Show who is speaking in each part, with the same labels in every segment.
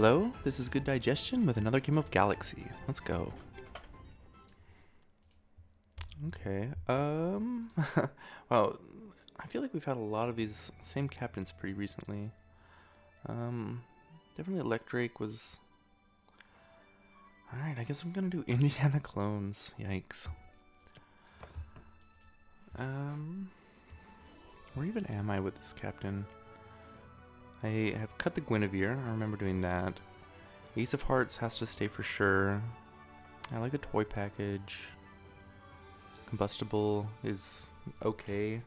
Speaker 1: Hello, this is GoodDigestion with another game of Galaxy. Let's go. Okay, well, I feel like we've had a lot of these same captains pretty recently. Definitely Electric was... Alright, I guess I'm gonna do Indiana clones. Yikes. Where even am I with this captain? I have cut the Guinevere, I remember doing that. Ace of Hearts has to stay for sure. I like the toy package. Combustible is okay.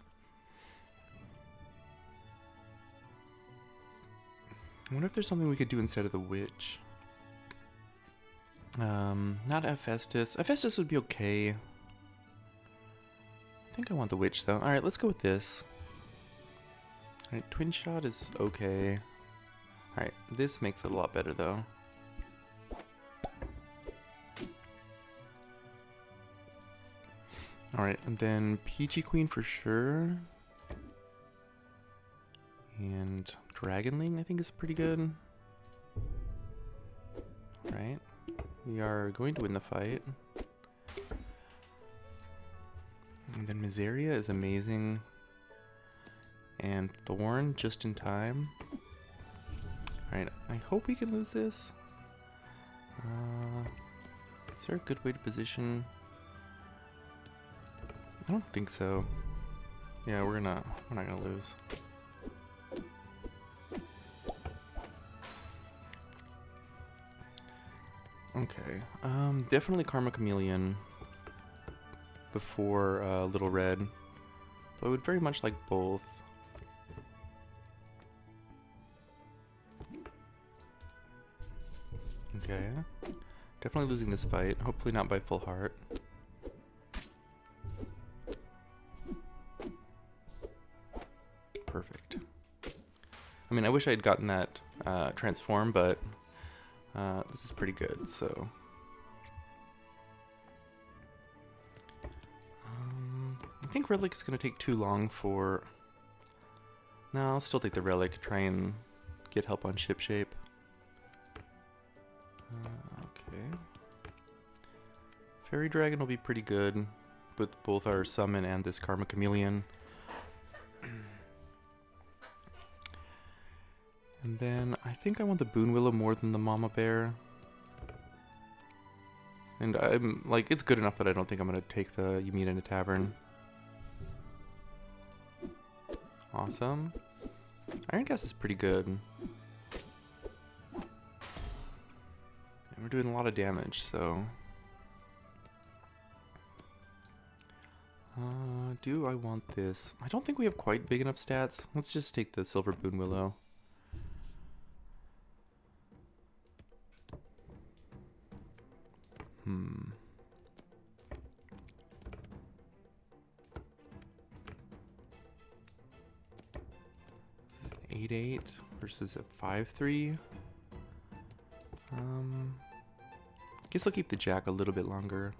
Speaker 1: I wonder if there's something we could do instead of the witch. Not Hephaestus. Hephaestus would be okay. I think I want the witch though. Alright, let's go with this. Alright, twin shot is okay. Alright, this makes it a lot better though. Alright, and then Peachy Queen for sure. And Dragonling I think is pretty good. Alright, we are going to win the fight. And then Miseria is amazing. And Thorn just in time. Alright, I hope we can lose this. Is there a good way to position? I don't think so. Yeah, we're not gonna lose. Okay, definitely Karma Chameleon before Little Red. But I would very much like both. Okay, definitely losing this fight. Hopefully not by full heart. Perfect. I mean, I wish I had gotten that transform, but this is pretty good, so. I think Relic is going to take too long for... No, I'll still take the Relic, try and get help on ship shape. Okay. Fairy Dragon will be pretty good with both our summon and this Karma Chameleon. And then I think I want the Boon Willow more than the Mama Bear. And I'm like, it's good enough that I don't think I'm gonna take the You Meet in a Tavern. Awesome. Iron Gas is pretty good. And we're doing a lot of damage, so. Do I want this? I don't think we have quite big enough stats. Let's just take the Silver Boon Willow. This is 8-8 versus a 5-3. Guess I'll keep the Jack a little bit longer.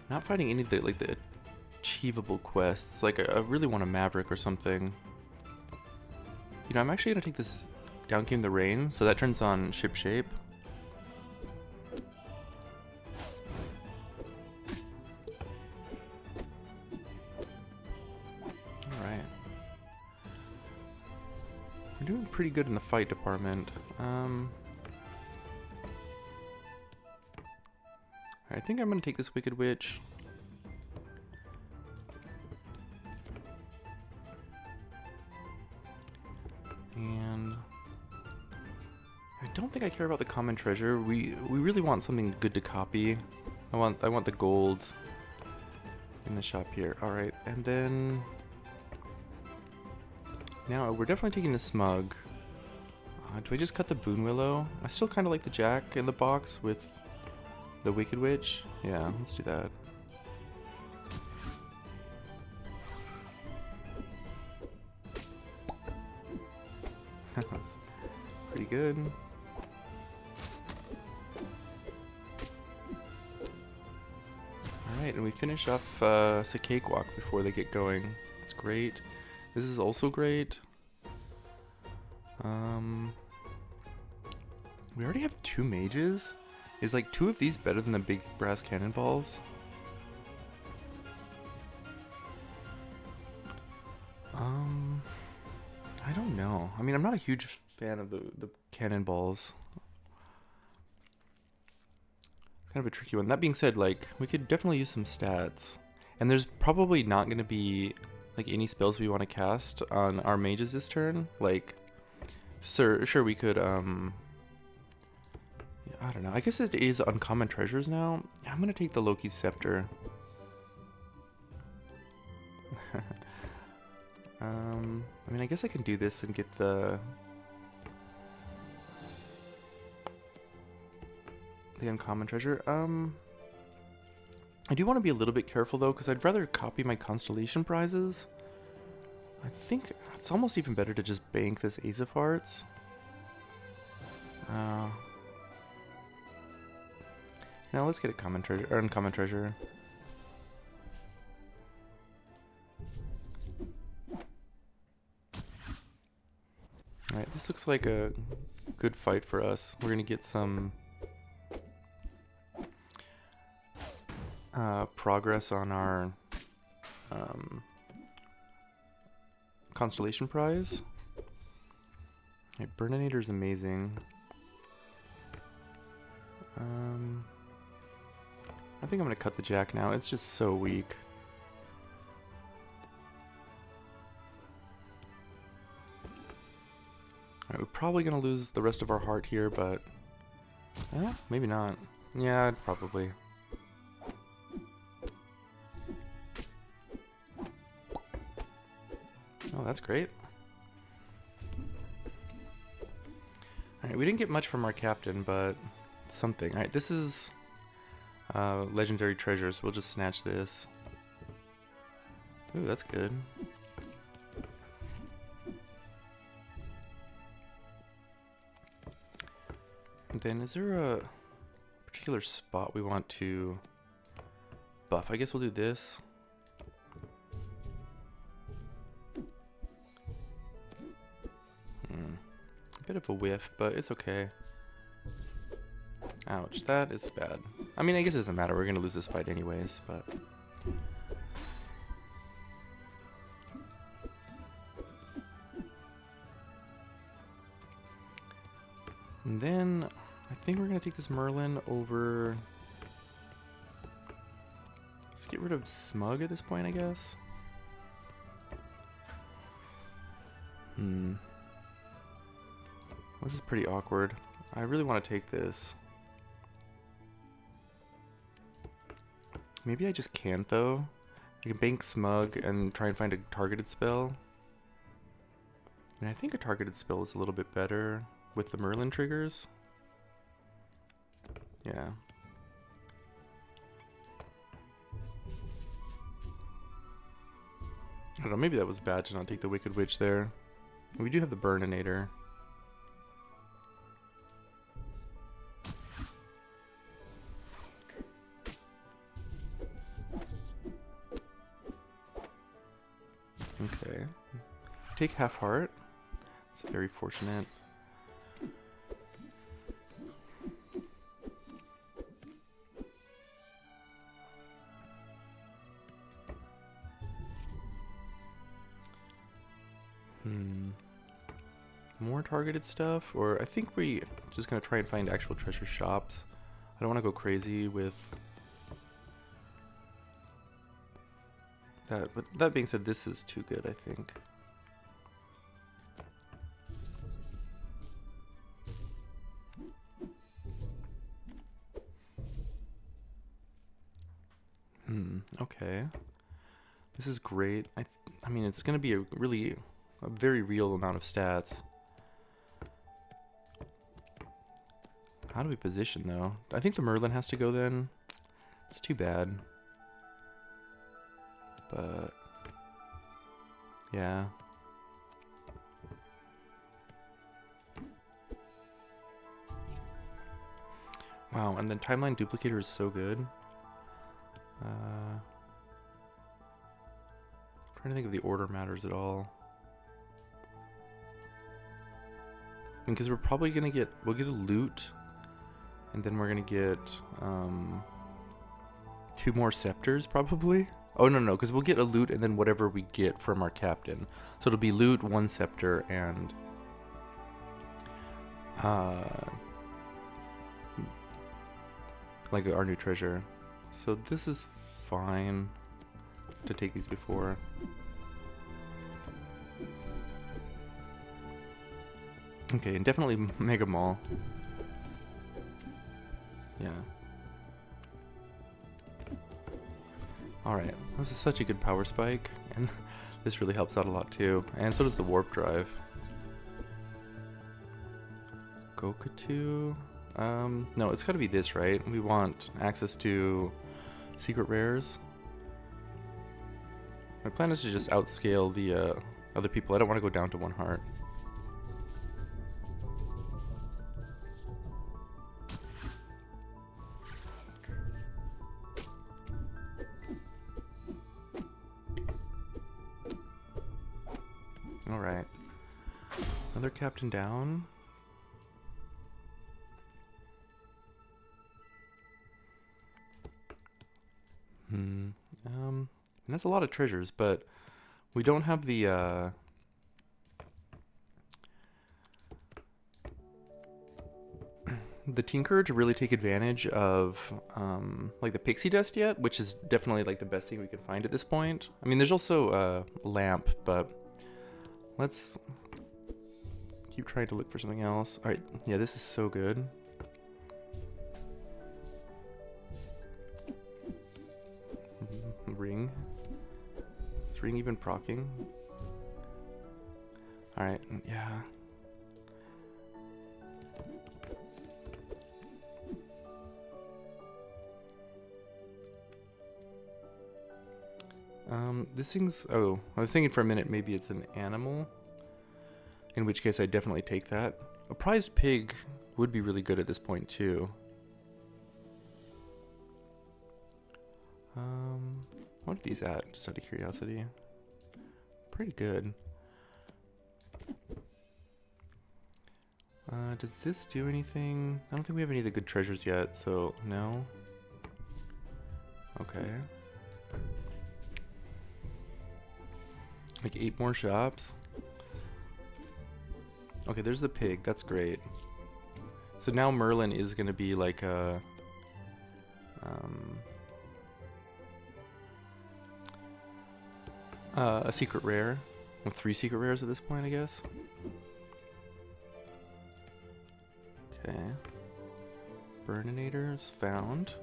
Speaker 1: Not finding any of the the achievable quests. Like I really want a Maverick or something. You know, I'm actually gonna take this Down Came the Rain, so that turns on ship shape. Alright. We're doing pretty good in the fight department. I think I'm gonna take this Wicked Witch. And I don't think I care about the common treasure. We really want something good to copy. I want the gold in the shop here. Alright, and then now we're definitely taking the Smug. Do I just cut the Boon Willow? I still kinda like the Jack in the box with the Wicked Witch? Yeah, let's do that. That's pretty good. Alright, and we finish off it's a cakewalk before they get going. It's great. This is also great. We already have 2 mages? Is like 2 of these better than the big brass cannonballs? I don't know. I mean, I'm not a huge fan of the cannonballs. Kind of a tricky one. That being said, like, we could definitely use some stats. And there's probably not going to be, like, any spells we want to cast on our mages this turn. Like, sure, we could, I don't know. I guess it is uncommon treasures now. I'm going to take the Loki's Scepter. I mean, I guess I can do this and get the uncommon treasure. I do want to be a little bit careful though, because I'd rather copy my constellation prizes. I think it's almost even better to just bank this Ace of Hearts. Now let's get a common treasure or uncommon treasure. Alright, this looks like a good fight for us. We're gonna get some progress on our constellation prize. Alright, Burninator is amazing. I think I'm gonna cut the Jack now. It's just so weak. Alright, we're probably gonna lose the rest of our heart here, but maybe not. Yeah, probably. Oh, that's great. Alright, we didn't get much from our captain, but something. Alright, this is legendary treasure, so we'll just snatch this. Ooh, that's good. And then is there a particular spot we want to buff? I guess we'll do this. A bit of a whiff, but it's okay. Ouch, that is bad. I mean, I guess it doesn't matter. We're gonna lose this fight anyways, but... And then, I think we're gonna take this Merlin over... Let's get rid of Smug at this point, I guess. This is pretty awkward. I really want to take this. Maybe I just can't though. I can bank Smug and try and find a targeted spell. And I think a targeted spell is a little bit better with the Merlin triggers. Yeah. I don't know, maybe that was bad to not take the Wicked Witch there. We do have the Burninator. Okay. Take half heart. It's very fortunate. More targeted stuff? Or I think we just gonna try and find actual treasure shops. I don't want to go crazy with that, but that being said, this is too good, I think. Okay. This is great. I mean, it's gonna be a very real amount of stats. How do we position though? I think the Merlin has to go then. It's too bad. But yeah. Wow, and the timeline duplicator is so good. Trying to think if the order matters at all. Because we're probably gonna we'll get a loot, and then we're gonna get 2 more scepters probably. Oh no, because we'll get a loot and then whatever we get from our captain. So it'll be loot, 1 scepter, and like our new treasure. So this is fine to take these before. Okay, and definitely Mega Mall. Yeah. Alright, this is such a good power spike, and this really helps out a lot too. And so does the warp drive. Gokatu? No, it's gotta be this, right? We want access to secret rares. My plan is to just outscale the other people. I don't want to go down to 1 heart. Alright. Another captain down. And that's a lot of treasures, but we don't have the Tinker to really take advantage of like the pixie dust yet, which is definitely like the best thing we can find at this point. I mean, there's also lamp, but let's keep trying to look for something else. All right, yeah, this is so good. Ring. Is ring even proccing? All right, yeah. This thing's, oh, I was thinking for a minute maybe it's an animal, in which case I'd definitely take that. A prized pig would be really good at this point too. What are these at, just out of curiosity? Pretty good. Does this do anything? I don't think we have any of the good treasures yet, so no. Okay. Like 8 more shops. Okay, there's the pig. That's great. So now Merlin is going to be like a secret rare. With 3 secret rares at this point, I guess. Okay. Burninators found.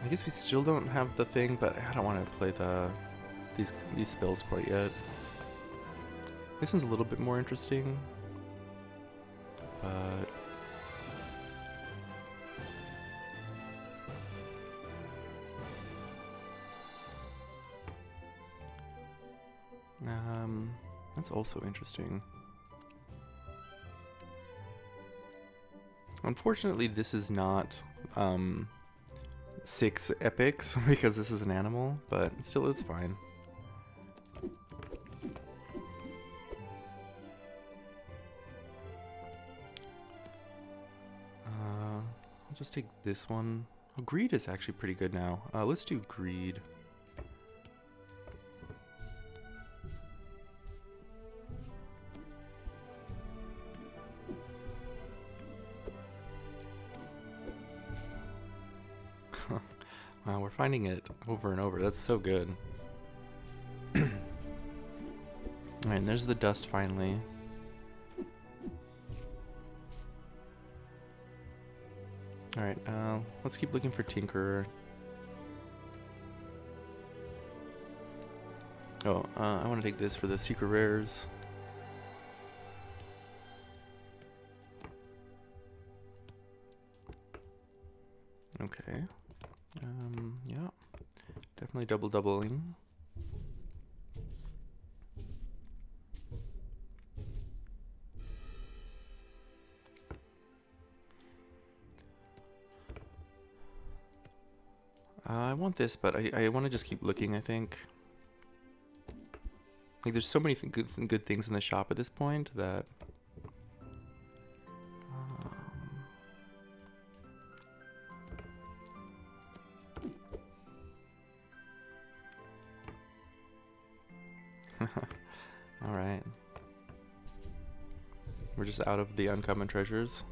Speaker 1: I guess we still don't have the thing, but I don't want to play these spells quite yet. This one's a little bit more interesting, but that's also interesting. Unfortunately, this is not 6 epics because this is an animal, but it still is fine. I'll just take this one. Oh, greed is actually pretty good now. Let's do greed. Wow, we're finding it over and over. That's so good. Alright, and there's the dust finally. Alright, let's keep looking for Tinkerer. Oh, I want to take this for the secret rares. Okay. Yeah. Definitely doubling. I want this, but I want to just keep looking, I think. Like, there's so many good things in the shop at this point that... Alright. We're just out of the uncommon treasures.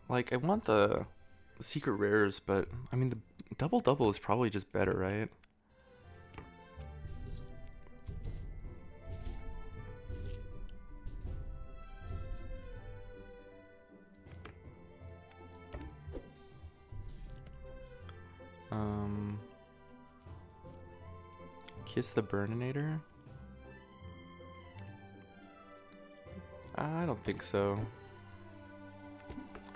Speaker 1: Like, I want the secret rares, but I mean, the double is probably just better, right? Kiss the Burninator? I don't think so.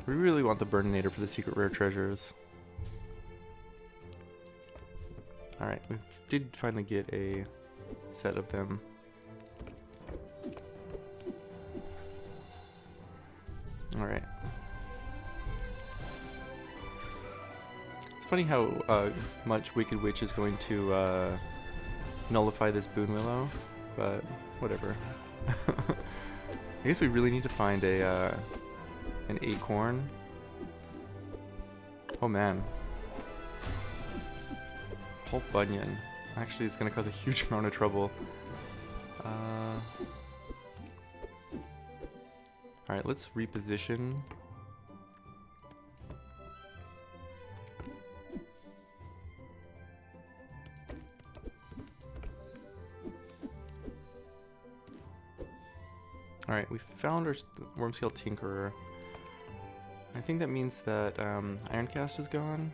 Speaker 1: We really want the Burninator for the secret rare treasures. Alright, we did finally get a set of them. Alright. It's funny how much Wicked Witch is going to nullify this Boon Willow, but whatever. I guess we really need to find a an acorn. Oh man. Pulp Bunyan. Actually, it's gonna cause a huge amount of trouble. Alright, let's reposition. Alright, we found our Wormscale Tinkerer. I think that means that Ironcast is gone.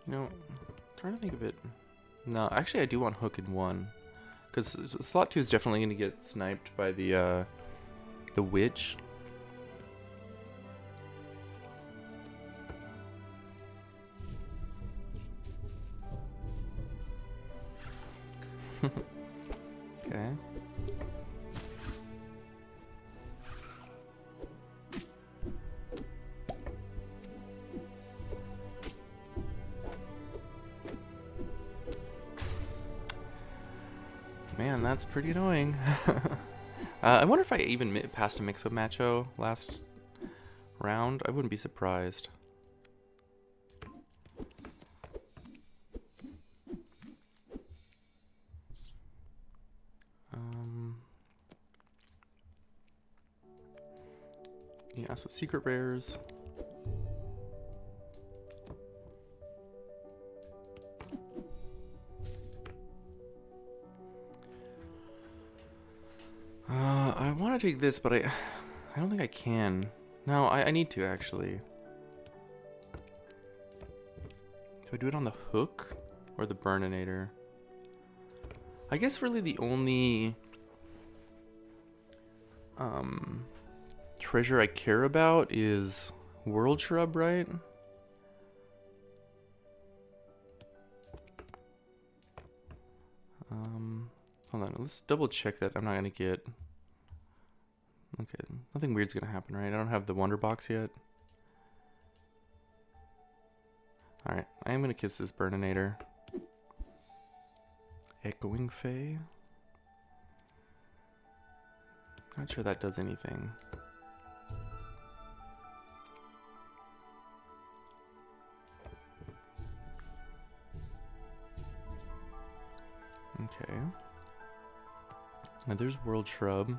Speaker 1: You know, I'm trying to think of it. No, actually I do want Hook in 1. Because slot 2 is definitely going to get sniped by the Witch. Okay. Man, that's pretty annoying. I wonder if I even passed a mix of Macho last round. I wouldn't be surprised. Yeah, so secret rares. I want to take this, but I don't think I can. No, I need to actually. Do I do it on the Hook or the Burninator? I guess really the only treasure I care about is World Shrub, right? Hold on, let's double check that I'm not gonna get... Okay, nothing weird's gonna happen, right? I don't have the Wonder Box yet. Alright, I am gonna kiss this Burninator. Echoing Fae? Not sure that does anything. Okay. Now there's World Shrub.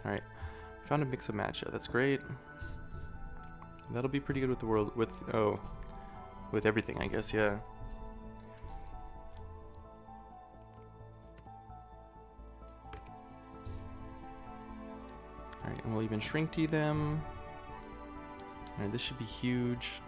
Speaker 1: Alright. Found a mix of matcha. That's great. That'll be pretty good with the world. With everything, I guess, yeah. Alright, and we'll even shrink tea them. Alright, this should be huge.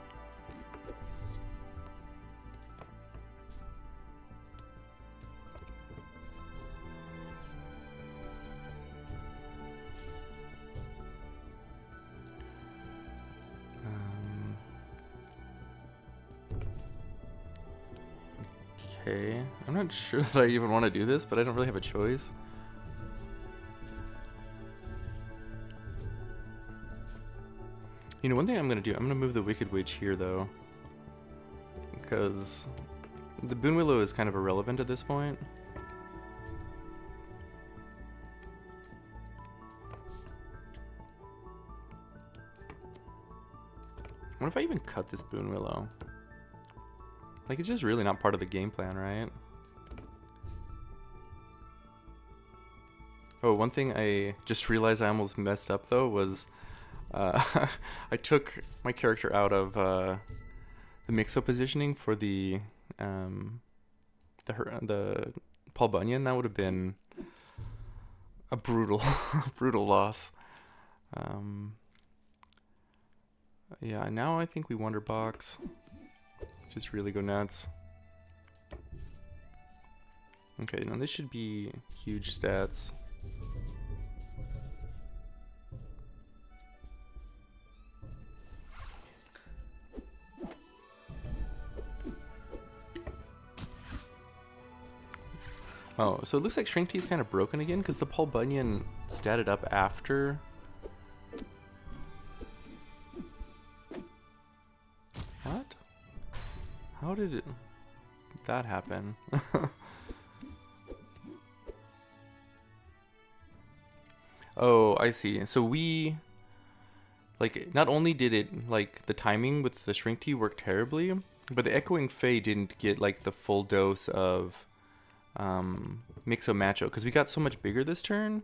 Speaker 1: Okay, I'm not sure that I even want to do this, but I don't really have a choice. You know, one thing I'm going to do, I'm going to move the Wicked Witch here, though. Because the Boon Willow is kind of irrelevant at this point. What if I even cut this Boon Willow? Like, it's just really not part of the game plan, right? Oh, one thing I just realized I almost messed up, though, was I took my character out of the mix-up positioning for the Paul Bunyan. That would have been a brutal, brutal loss. Yeah, now I think we Wonderbox. Just really go nuts. Okay, now this should be huge stats. Oh, so it looks like Shrink Tea is kind of broken again because the Paul Bunyan statted up after. What? How did that happen? Oh, I see. So we, like, not only did it, like, the timing with the Shrink Tea work terribly, but the Echoing Fae didn't get, like, the full dose of Mixo Macho, because we got so much bigger this turn.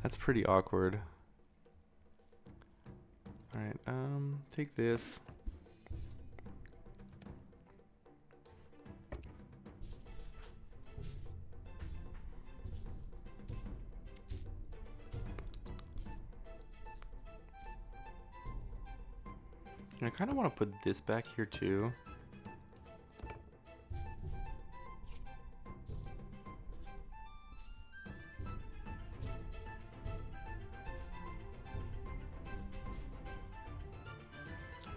Speaker 1: That's pretty awkward. Alright, take this. And I kind of want to put this back here too.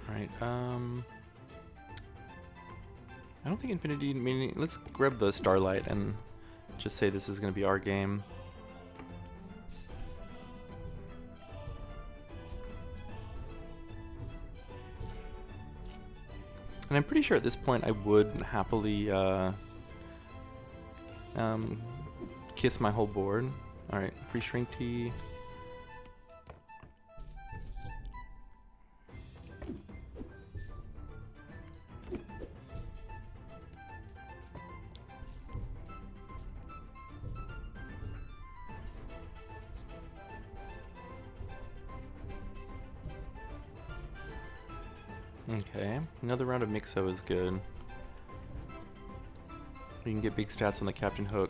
Speaker 1: Alright, I don't think Infinity, meaning, let's grab the Starlight and just say this is going to be our game. And I'm pretty sure at this point I would happily kiss my whole board. Alright, free Shrink Tea. Okay, another round of Mixo is good. You can get big stats on the Captain Hook.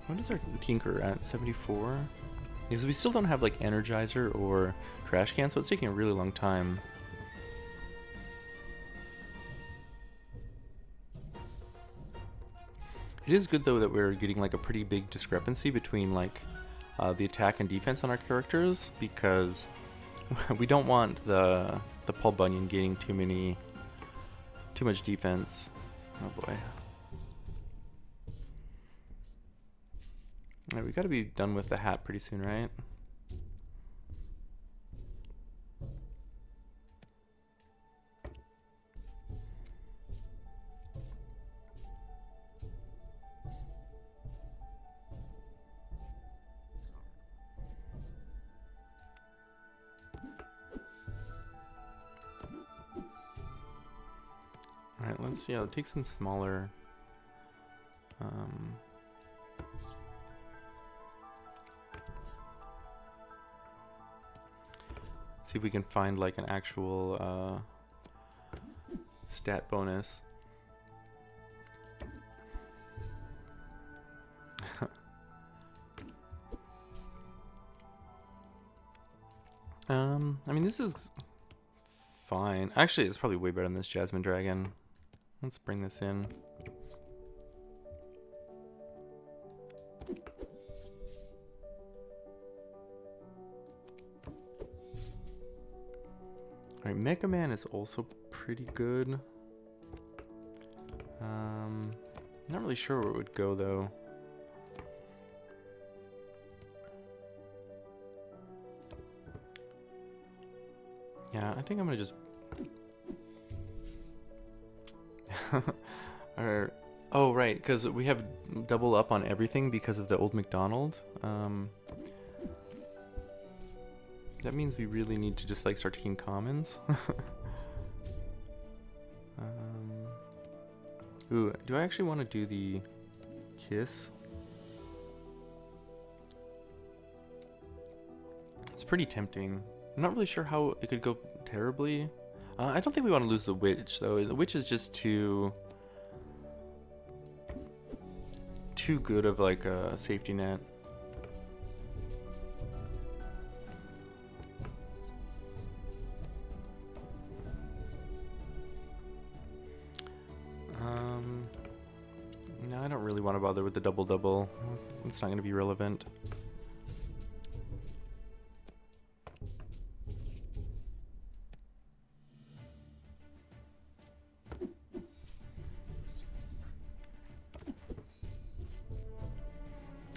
Speaker 1: What is our Tinker at? 74? Because we still don't have like Energizer or Trash Can, so it's taking a really long time. It is good though that we're getting like a pretty big discrepancy between like the attack and defense on our characters, because we don't want the Paul Bunyan getting too much defense. Oh boy. Alright, we gotta be done with the hat pretty soon, right? Alright, let's take some smaller see if we can find like an actual stat bonus. I mean, this is fine. Actually, it's probably way better than this Jasmine Dragon. Let's bring this in. Alright, Mega Man is also pretty good. Not really sure where it would go though. Yeah, I think I'm gonna just oh right, because we have double up on everything because of the old McDonald. That means we really need to just like start taking commons. Ooh, do I actually want to do the kiss? It's pretty tempting. I'm not really sure how it could go terribly. I don't think we want to lose the witch though. The witch is just too good of like a safety net. No, I don't really want to bother with the double. It's not going to be relevant.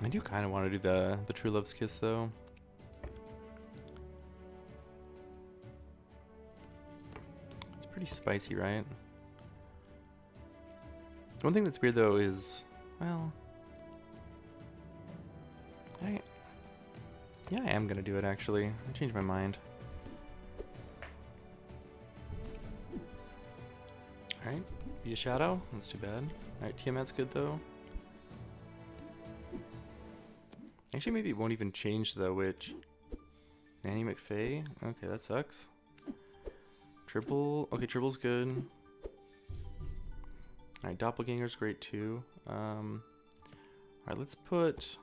Speaker 1: I do kind of want to do the True Love's Kiss though. It's pretty spicy, right? One thing that's weird though is, well, yeah, I am gonna do it actually. I changed my mind. Alright, be a shadow. That's too bad. Alright, Tiamat's good though. Actually, maybe it won't even change the witch. Nanny McFay? Okay, that sucks. Triple. Okay, triple's good. Alright, Doppelganger's great too. Alright, let's put...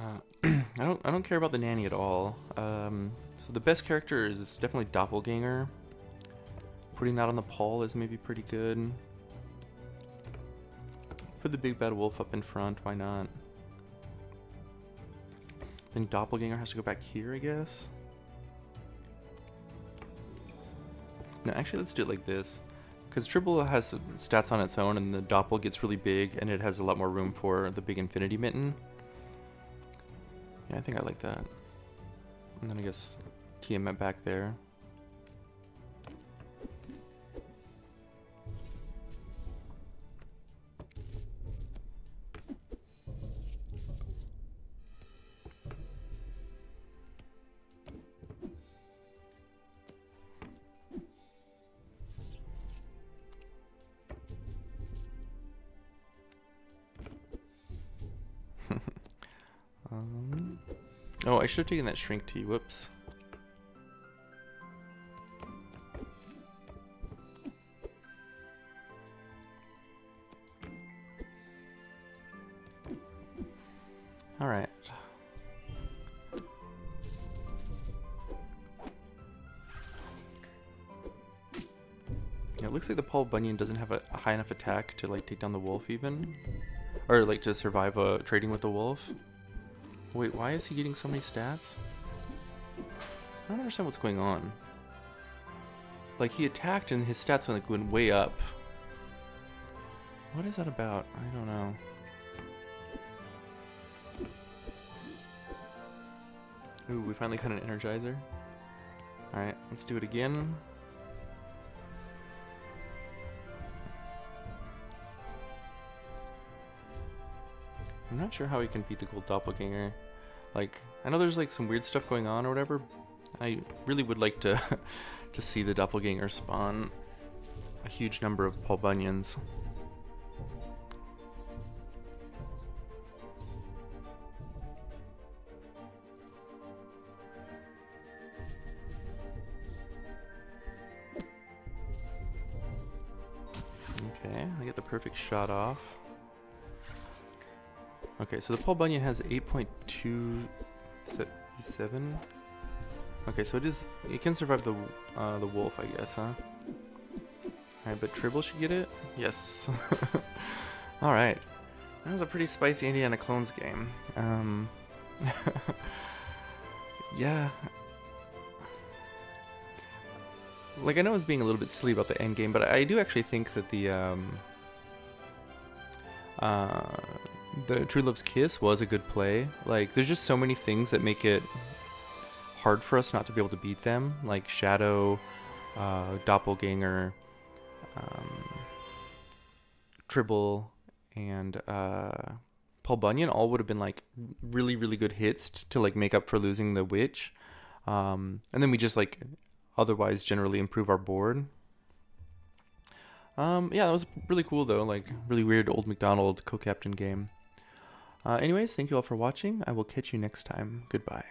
Speaker 1: I don't care about the nanny at all. So the best character is definitely Doppelganger. Putting that on the Paul is maybe pretty good. Put the big bad wolf up in front, why not? Then Doppelganger has to go back here, I guess. No, actually, let's do it like this. Because Triple has stats on its own, and the Doppel gets really big, and it has a lot more room for the big Infinity Mitten. Yeah, I think I like that. And then I guess Tiamat back there. Oh, I should have taken that shrink tea. Whoops. All right. Yeah, it looks like the Paul Bunyan doesn't have a high enough attack to like take down the wolf even, or like to survive trading with the wolf. Wait, why is he getting so many stats? I don't understand what's going on. Like, he attacked and his stats went way up. What is that about? I don't know. Ooh, we finally got an Energizer. Alright, let's do it again. I'm not sure how we can beat the gold doppelganger. Like, I know there's like some weird stuff going on or whatever. I really would like to to see the doppelganger spawn a huge number of Paul Bunyans. Okay, I get the perfect shot off. Okay, so the Paul Bunyan has 8.277. Okay, so it can survive the wolf, I guess, huh? Alright, but Tribble should get it? Yes. Alright. That was a pretty spicy Indiana Clones game. Yeah. Like, I know I was being a little bit silly about the end game, but I do actually think that the True Love's Kiss was a good play. Like, there's just so many things that make it hard for us not to be able to beat them, like Shadow, Doppelganger, Tribble, and Paul Bunyan all would have been like really, really good hits to like make up for losing the witch. And then we just like otherwise generally improve our board. Yeah, that was really cool though, like really weird old McDonald co-captain game. Anyways, thank you all for watching. I will catch you next time. Goodbye.